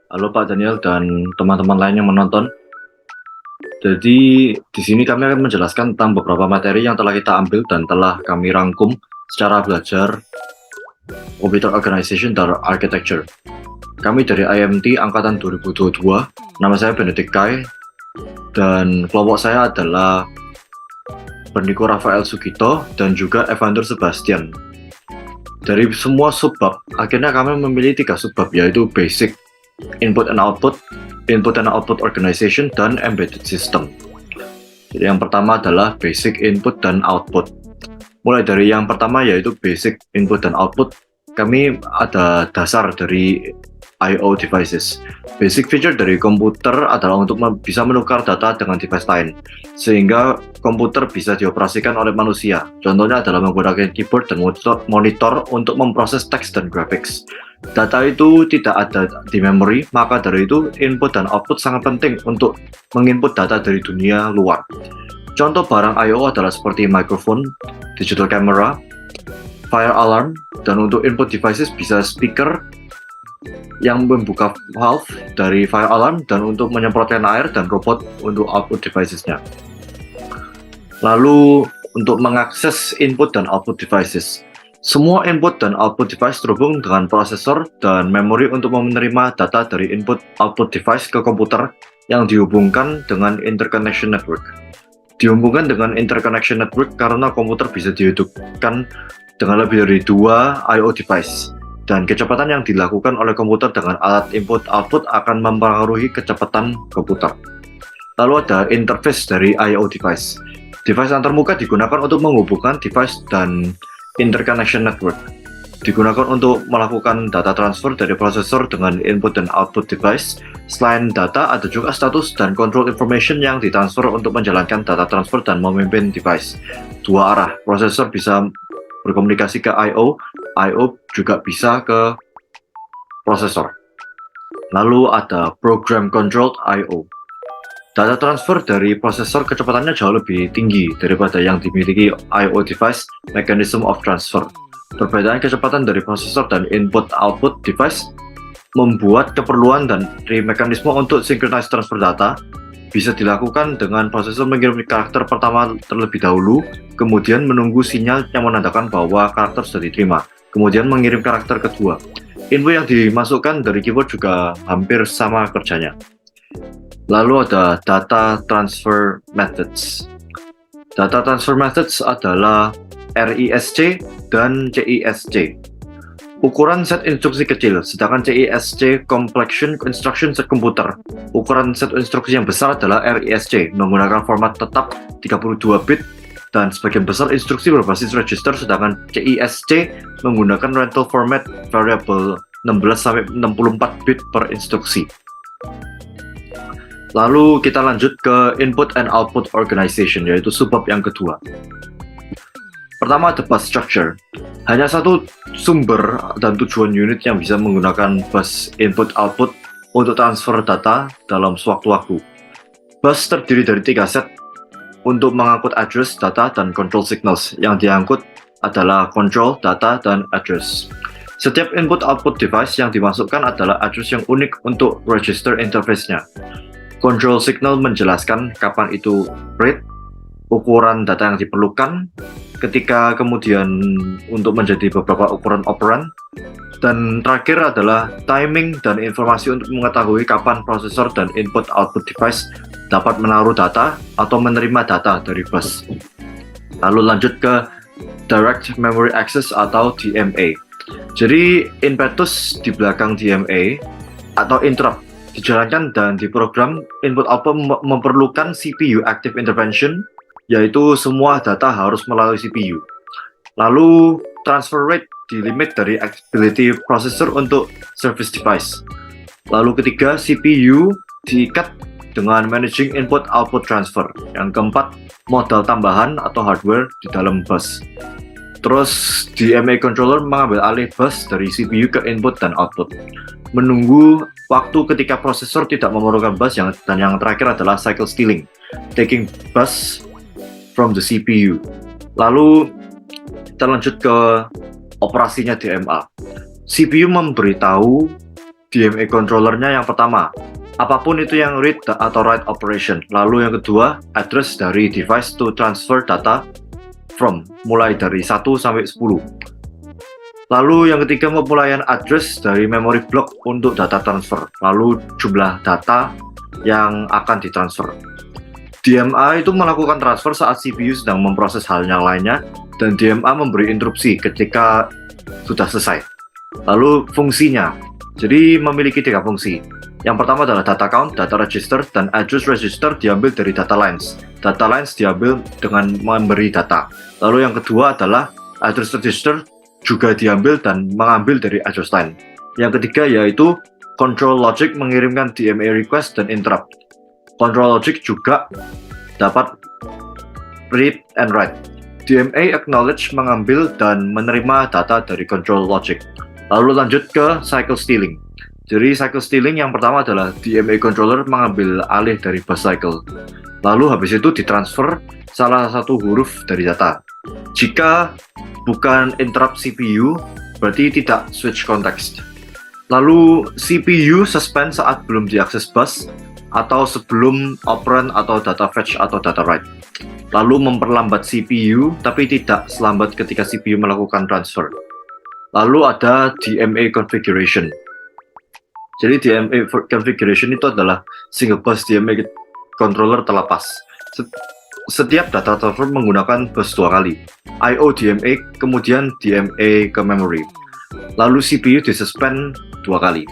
Halo Pak Daniel dan teman-teman lain yang menonton. Jadi di sini kami akan menjelaskan tentang beberapa materi yang telah kita ambil dan telah kami rangkum secara belajar Computer Organization dan Architecture. Kami dari IMT Angkatan 2022, nama saya Benedict Kai, dan kelompok saya adalah Berniko Rafael Sugito dan juga Evander Sebastian. Dari semua subbab, akhirnya kami memilih 3 subbab, yaitu Basic, Input and Output Organization, dan Embedded System. Jadi yang pertama adalah Basic Input dan Output. Mulai dari yang pertama yaitu Basic Input dan Output, kami ada dasar dari I/O devices. Basic feature dari komputer adalah untuk bisa menukar data dengan device lain, sehingga komputer bisa dioperasikan oleh manusia. Contohnya adalah menggunakan keyboard dan monitor untuk memproses teks dan graphics. Data itu tidak ada di memori, maka dari itu input dan output sangat penting untuk menginput data dari dunia luar. Contoh barang I/O adalah seperti microphone, digital camera, fire alarm, dan untuk input devices bisa speaker yang membuka valve dari fire alarm dan untuk menyemprotkan air, dan robot untuk output devicesnya. Lalu untuk mengakses input dan output devices, semua input dan output device terhubung dengan prosesor dan memori untuk menerima data dari input output device ke komputer yang dihubungkan dengan interconnection network. Dihubungkan dengan interconnection network karena komputer bisa dihidupkan dengan lebih dari 2 I/O device, dan kecepatan yang dilakukan oleh komputer dengan alat input-output akan mempengaruhi kecepatan komputer. Lalu ada interface dari I/O device. Device antarmuka digunakan untuk menghubungkan device dan interconnection network. Digunakan untuk melakukan data transfer dari prosesor dengan input dan output device. Selain data, ada juga status dan control information yang ditransfer untuk menjalankan data transfer dan memimpin device. 2 arah, prosesor bisa berkomunikasi ke I/O juga bisa ke prosesor. Lalu ada program controlled I/O. Data transfer dari prosesor kecepatannya jauh lebih tinggi daripada yang dimiliki I/O device mechanism of transfer. Perbedaan kecepatan dari prosesor dan input-output device membuat keperluan dari mekanisme untuk synchronize transfer data bisa dilakukan dengan prosesor mengirim karakter pertama terlebih dahulu, kemudian menunggu sinyal yang menandakan bahwa karakter sudah diterima, kemudian mengirim karakter kedua. Info yang dimasukkan dari keyboard juga hampir sama kerjanya. Lalu ada data transfer methods. Data transfer methods adalah RISC dan CISC. Ukuran set instruksi kecil, sedangkan CISC completion instruction set komputer. Ukuran set instruksi yang besar adalah RISC, menggunakan format tetap 32 bit dan sebagian besar instruksi berbasis register, sedangkan CISC menggunakan rental format variable 16-64 bit per instruksi. Lalu kita lanjut ke input and output organization, yaitu subbab yang kedua. Pertama ada bus structure. Hanya satu sumber dan tujuan unit yang bisa menggunakan bus input-output untuk transfer data dalam sewaktu-waktu. Bus terdiri dari 3 set untuk mengangkut address, data, dan control signals. Yang diangkut adalah control, data, dan address. Setiap input-output device yang dimasukkan adalah address yang unik untuk register interface-nya. Control signal menjelaskan kapan itu read, ukuran data yang diperlukan, ketika kemudian untuk menjadi beberapa ukuran operan, dan terakhir adalah timing dan informasi untuk mengetahui kapan prosesor dan input-output device dapat menaruh data atau menerima data dari bus. Lalu lanjut ke Direct Memory Access atau DMA. Jadi impetus di belakang DMA atau interrupt dijalankan dan diprogram. Input-output memerlukan CPU active intervention, yaitu semua data harus melalui CPU. Lalu transfer rate di limit dari ability processor untuk service device. Lalu ketiga, CPU diikat dengan managing input-output transfer. Yang keempat, modal tambahan atau hardware di dalam bus. Terus DMA controller mengambil alih bus dari CPU ke input dan output. Menunggu waktu ketika prosesor tidak memerlukan bus, dan yang terakhir adalah cycle stealing, taking bus from the CPU. Lalu kita lanjut ke operasinya DMA. CPU memberitahu DMA controllernya yang pertama, apapun itu yang read atau write operation. Lalu yang kedua, address dari device to transfer data from, mulai dari 1 sampai 10. Lalu yang ketiga, pemulaian address dari memory block untuk data transfer. Lalu jumlah data yang akan ditransfer. DMA itu melakukan transfer saat CPU sedang memproses hal yang lainnya, dan DMA memberi interupsi ketika sudah selesai. Lalu fungsinya, jadi memiliki 3 fungsi. Yang pertama adalah data count, data register, dan address register diambil dari data lines. Data lines diambil dengan memberi data. Lalu yang kedua adalah address register juga diambil dan mengambil dari address line. Yang ketiga yaitu control logic mengirimkan DMA request dan interrupt. Control logic juga dapat read and write. DMA acknowledge mengambil dan menerima data dari control logic. Lalu lanjut ke cycle stealing. Jadi cycle stealing yang pertama adalah DMA controller mengambil alih dari bus cycle. Lalu habis itu ditransfer salah satu huruf dari data. Jika bukan interrupt CPU, berarti tidak switch context. Lalu CPU suspend saat belum diakses bus atau sebelum operand atau data fetch atau data write. Lalu memperlambat CPU tapi tidak selambat ketika CPU melakukan transfer. Lalu ada DMA configuration. Jadi DMA configuration itu adalah single bus DMA controller terlepas. Setiap data transfer menggunakan bus 2 kali. I/O DMA kemudian DMA ke memory. Lalu CPU disuspend 2 kali.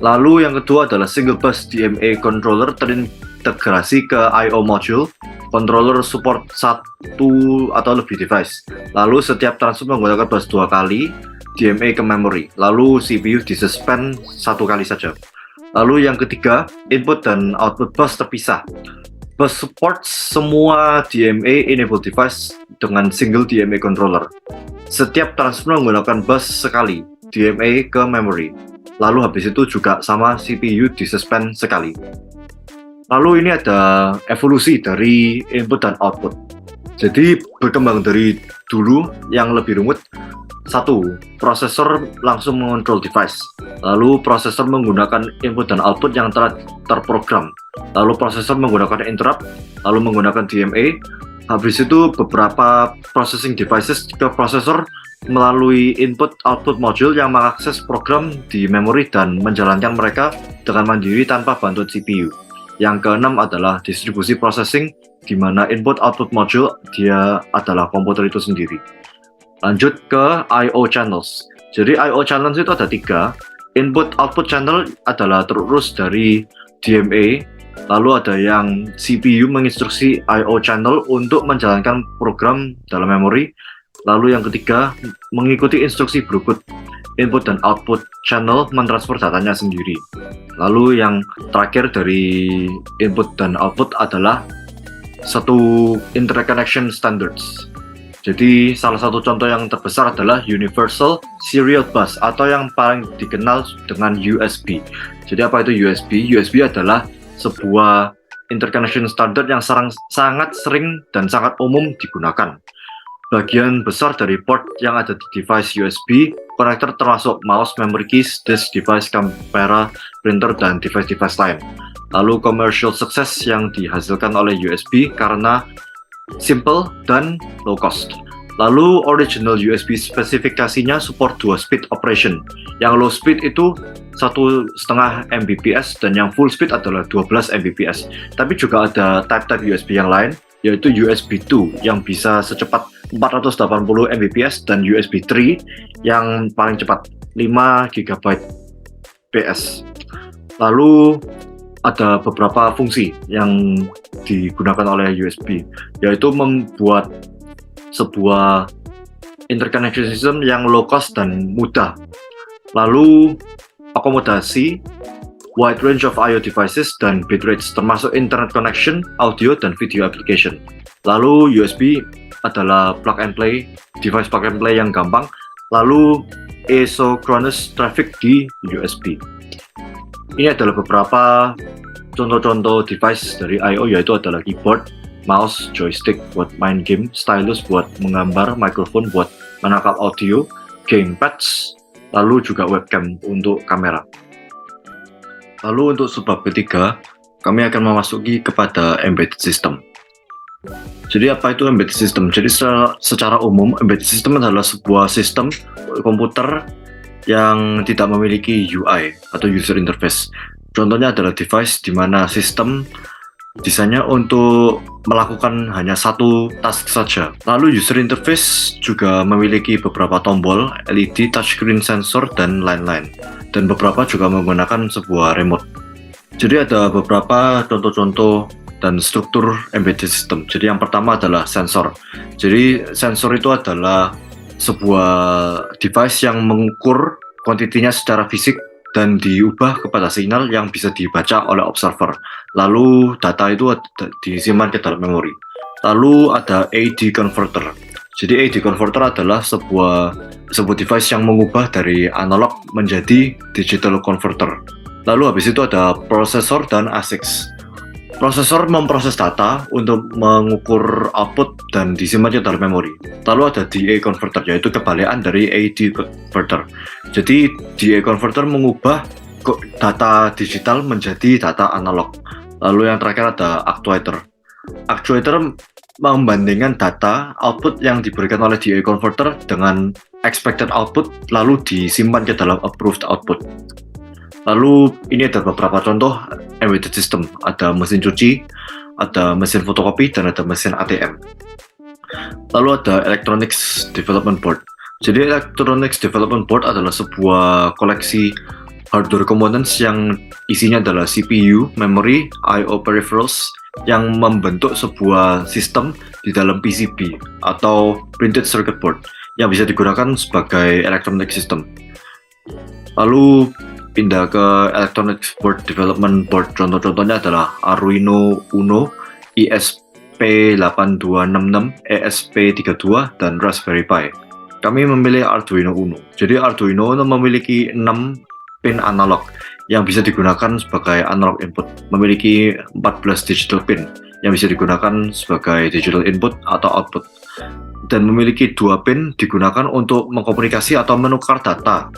Lalu yang kedua adalah single bus DMA controller terintegrasi ke I/O module. Controller support 1 atau lebih device. Lalu setiap transfer menggunakan bus 2 kali DMA ke memory. Lalu CPU disuspend 1 kali saja. Lalu yang ketiga, input dan output bus terpisah. Bus support semua DMA enable device dengan single DMA controller. Setiap transfer menggunakan bus sekali DMA ke memory. Lalu habis itu juga sama CPU disuspend sekali. Lalu ini ada evolusi dari input dan output. Jadi berkembang dari dulu yang lebih rumit. 1. Prosesor langsung mengontrol device. Lalu prosesor menggunakan input dan output yang telah terprogram. Lalu prosesor menggunakan interrupt, lalu menggunakan DMA. Habis itu beberapa processing devices ke prosesor melalui input-output module yang mengakses program di memori dan menjalankan mereka dengan mandiri tanpa bantuan CPU. Yang keenam adalah distribusi processing, di mana input-output module dia adalah komputer itu sendiri. Lanjut ke I/O channels. Jadi I/O channels itu ada 3. Input-output channel adalah terurus dari DMA. Lalu ada yang CPU menginstruksi I/O channel untuk menjalankan program dalam memori. Lalu yang ketiga, mengikuti instruksi berikut. Input dan output channel mentransfer datanya sendiri. Lalu yang terakhir dari input dan output adalah satu interconnection standards. Jadi salah satu contoh yang terbesar adalah Universal Serial Bus atau yang paling dikenal dengan USB. Jadi apa itu USB? USB adalah sebuah interconnection standard yang sangat sering dan sangat umum digunakan. Bagian besar dari port yang ada di device USB connector termasuk mouse, memory keys, disk, device, kamera, printer, dan device-device lain. Lalu commercial success yang dihasilkan oleh USB karena simple dan low cost. Lalu original USB spesifikasinya support 2 speed operation. Yang low speed itu 1,5 Mbps dan yang full speed adalah 12 Mbps. Tapi juga ada type-type USB yang lain, yaitu USB 2 yang bisa secepat 480 Mbps dan USB 3 yang paling cepat 5 GB/s. Lalu ada beberapa fungsi yang digunakan oleh USB, yaitu membuat sebuah interconnection system yang low cost dan mudah. Lalu akomodasi wide range of I/O devices dan bit rates termasuk internet connection, audio, dan video application. Lalu USB adalah plug and play, device plug and play yang gampang. Lalu asynchronous traffic di USB. Ini adalah beberapa contoh-contoh device dari I/O, yaitu adalah keyboard, mouse, joystick buat main game, stylus buat menggambar, microphone buat menangkap audio, gamepads, lalu juga webcam untuk kamera. Lalu untuk sebab ketiga, kami akan memasuki kepada embedded system. Jadi apa itu embedded system? Jadi secara umum embedded system adalah sebuah sistem komputer yang tidak memiliki UI atau user interface. Contohnya adalah device di mana sistem desainnya untuk melakukan hanya satu task saja. Lalu user interface juga memiliki beberapa tombol, LED, touchscreen sensor, dan lain-lain. Dan beberapa juga menggunakan sebuah remote. Jadi ada beberapa contoh-contoh dan struktur embedded system. Jadi yang pertama adalah sensor. Jadi sensor itu adalah sebuah device yang mengukur kuantitinya secara fisik dan diubah kepada sinyal yang bisa dibaca oleh observer. Lalu data itu disimpan ke dalam memori. Lalu ada AD converter. Jadi AD converter adalah sebuah device yang mengubah dari analog menjadi digital converter. Lalu habis itu ada prosesor dan ASICs. Prosesor memproses data untuk mengukur output dan disimpan ke dalam memori. Lalu ada DA converter, yaitu kebalikan dari AD converter. Jadi DA converter mengubah data digital menjadi data analog. Lalu yang terakhir ada actuator. Actuator membandingkan data output yang diberikan oleh DA converter dengan expected output, lalu disimpan ke dalam approved output. Lalu ini ada beberapa contoh embedded system, ada mesin cuci, ada mesin fotokopi, dan ada mesin ATM. Lalu ada Electronics Development Board. Jadi Electronics Development Board adalah sebuah koleksi hardware components yang isinya adalah CPU, memory, I/O peripherals yang membentuk sebuah sistem di dalam PCB atau printed circuit board yang bisa digunakan sebagai electronic system. Lalu pindah ke Electronics Board Development Board. Contoh-contohnya adalah Arduino Uno, ESP8266, ESP32, dan Raspberry Pi. Kami memilih Arduino Uno. Jadi Arduino Uno memiliki 6 pin analog yang bisa digunakan sebagai analog input. Memiliki 14 digital pin yang bisa digunakan sebagai digital input atau output. Dan memiliki 2 pin digunakan untuk mengkomunikasi atau menukar data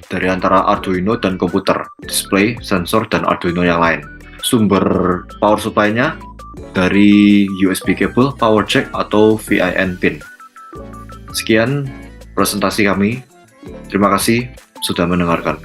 dari antara Arduino dan komputer, display, sensor, dan Arduino yang lain. Sumber power supply-nya dari USB cable, power jack, atau VIN pin. Sekian presentasi kami. Terima kasih sudah mendengarkan.